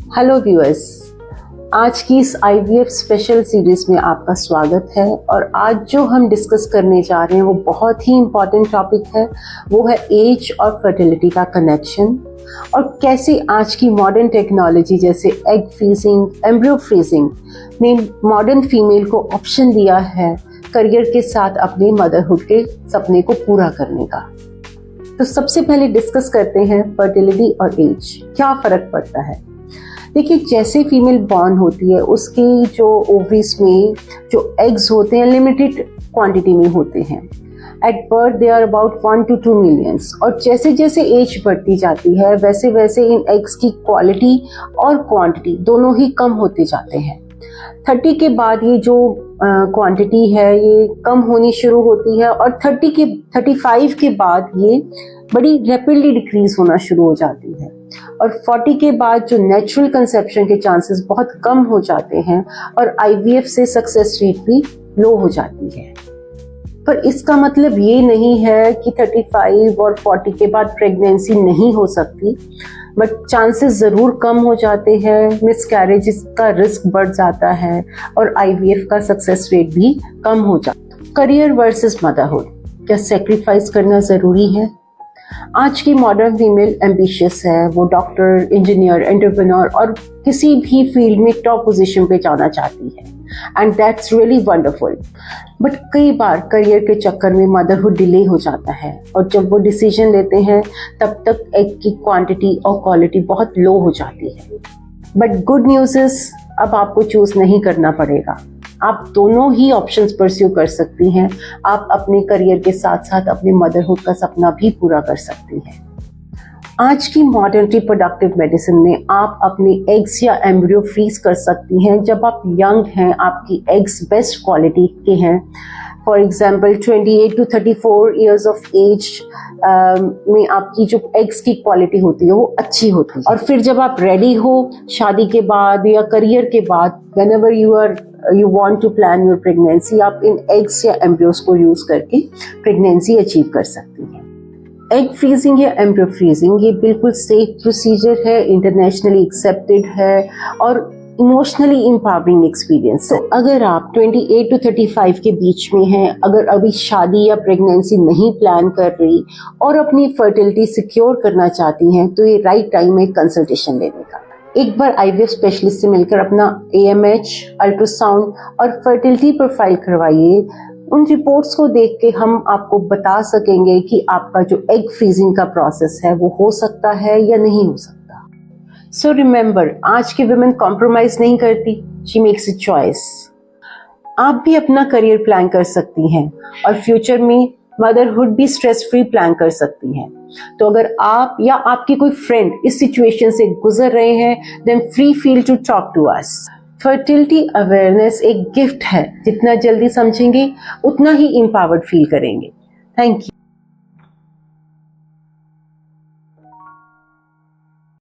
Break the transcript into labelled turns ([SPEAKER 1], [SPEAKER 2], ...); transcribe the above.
[SPEAKER 1] Hello viewers, आज की इस IVF स्पेशल सीरीज में आपका स्वागत है। और आज जो हम डिस्कस करने जा रहे हैं वो बहुत ही इम्पॉर्टेंट टॉपिक है। वो है एज और फर्टिलिटी का कनेक्शन और कैसे आज की मॉडर्न टेक्नोलॉजी जैसे एग फ्रीजिंग, एम्ब्रियो फ्रीजिंग ने मॉडर्न फीमेल को ऑप्शन दिया है करियर के साथ अपने मदरहुड के सपने को पूरा करने का। तो सबसे पहले डिस्कस करते हैं फर्टिलिटी और एज, क्या फर्क पड़ता है। देखिए, जैसे फीमेल बॉर्न होती है उसके जो ओवरीज में जो एग्स होते हैं लिमिटेड क्वांटिटी में होते हैं। At birth they are about 1 to 2 millions और जैसे जैसे एज बढ़ती जाती है वैसे वैसे इन एग्स की क्वालिटी और क्वांटिटी दोनों ही कम होते जाते हैं। 30 के बाद ये जो क्वांटिटी है ये कम होनी शुरू होती है और 35 के बाद ये बड़ी रैपिडली डिक्रीज होना शुरू हो जाती है। और 40 के बाद जो नेचुरल कंसेप्शन के चांसेस बहुत कम हो जाते हैं और IVF से सक्सेस रेट भी लो हो जाती है। पर इसका मतलब ये नहीं है कि 35 और 40 के बाद प्रेगनेंसी नहीं हो सकती, बट चांसेस ज़रूर कम हो जाते हैं, मिसकैरेजेस का रिस्क बढ़ जाता है और IVF का सक्सेस रेट भी कम हो जाता है। करियर वर्सेस मदरहुड, क्या सेक्रीफाइस करना ज़रूरी है? आज की मॉडर्न फीमेल एम्बिशियस है, वो डॉक्टर, इंजीनियर, एंटरप्रेन्योर और किसी भी फील्ड में टॉप पोजीशन पे जाना चाहती है and that's really wonderful. But कई बार करियर के चक्कर में मदरहुड डिले हो जाता है और जब वो डिसीजन लेते हैं तब तक एग की क्वांटिटी और क्वालिटी बहुत लो हो जाती है। बट गुड न्यूज़ इज अब आपको चूज नहीं करना पड़ेगा, आप दोनों ही ऑप्शंस परस्यू कर सकती हैं। आप अपने करियर के साथ साथ अपने मदरहुड का सपना भी पूरा कर सकती हैं। आज की मॉडर्न रिप्रोडक्टिव मेडिसिन में आप अपने एग्स या एम्ब्रियो फ्रीज कर सकती हैं जब आप यंग हैं, आपकी एग्स बेस्ट क्वालिटी के हैं। For example 28 to 34 years of age में आपकी जो एग्स की क्वालिटी होती है वो अच्छी होती है। और फिर जब आप रेडी हो शादी के बाद या करियर के बाद, whenever you want to plan your pregnancy, आप इन एग्स या एम्ब्रियोस को यूज करके प्रेगनेंसी अचीव कर सकती हैं। एग फ्रीजिंग या एम्ब्रियो फ्रीजिंग ये बिल्कुल सेफ प्रोसीजर है, इंटरनेशनली एक्सेप्टेड है और इमोशनली एम्पावरिंग एक्सपीरियंस है। अगर आप 28 to 35 के बीच में हैं, अगर अभी शादी या प्रेगनेंसी नहीं प्लान कर रही और अपनी फर्टिलिटी सिक्योर करना चाहती हैं तो ये राइट टाइम है कंसल्टेशन लेने का। एक बार IVF स्पेशलिस्ट से मिलकर अपना AMH, अल्ट्रासाउंड और फर्टिलिटी प्रोफाइल करवाइए। उन रिपोर्ट्स को देख के हम आपको बता सकेंगे कि आपका जो एग फ्रीजिंग का प्रोसेस है वो हो सकता है या नहीं हो सकता। सो रिमेंबर, आज की वुमेन कॉम्प्रोमाइज नहीं करती, शी मेक्स अ चॉइस। आप भी अपना करियर प्लान कर सकती हैं और फ्यूचर में मदरहुड भी स्ट्रेस फ्री प्लान कर सकती हैं। तो अगर आप या आपकी कोई फ्रेंड इस सिचुएशन से गुजर रहे हैं then free feel to talk to us. Fertility awareness एक गिफ्ट है, जितना जल्दी समझेंगे उतना ही एम्पावर्ड फील करेंगे। Thank you.